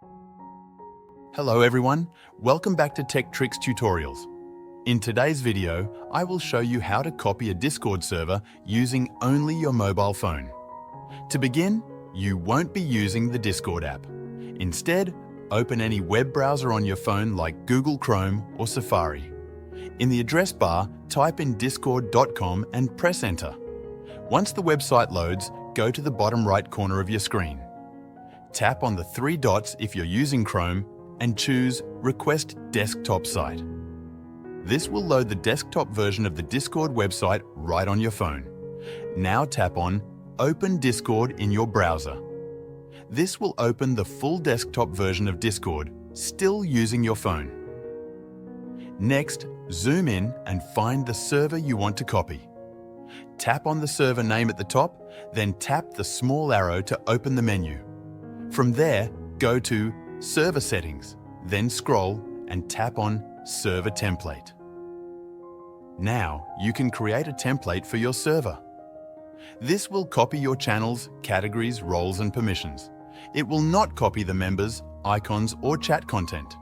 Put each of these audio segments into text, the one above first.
Hello everyone, welcome back to Tech Tricks Tutorials. In today's video, I will show you how to copy a Discord server using only your mobile phone. To begin, you won't be using the Discord app. Instead, open any web browser on your phone like Google Chrome or Safari. In the address bar, type in discord.com and press enter. Once the website loads, go to the bottom right corner of your screen. Tap on the three dots if you're using Chrome and choose Request Desktop Site. This will load the desktop version of the Discord website right on your phone. Now tap on Open Discord in your browser. This will open the full desktop version of Discord, still using your phone. Next, zoom in and find the server you want to copy. Tap on the server name at the top, then tap the small arrow to open the menu. From there, go to Server Settings, then scroll and tap on Server Template. Now you can create a template for your server. This will copy your channels, categories, roles and permissions. It will not copy the members, icons or chat content.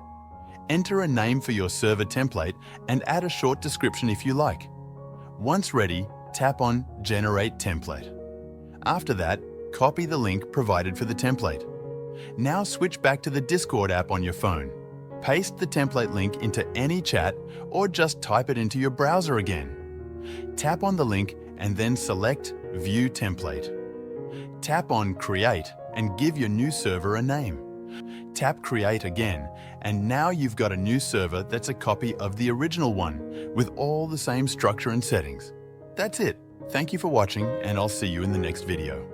Enter a name for your server template and add a short description if you like. Once ready, tap on Generate Template. After that, copy the link provided for the template. Now switch back to the Discord app on your phone. Paste the template link into any chat or just type it into your browser again. Tap on the link and then select View Template. Tap on Create and give your new server a name. Tap Create again, and now you've got a new server that's a copy of the original one with all the same structure and settings. That's it. Thank you for watching, and I'll see you in the next video.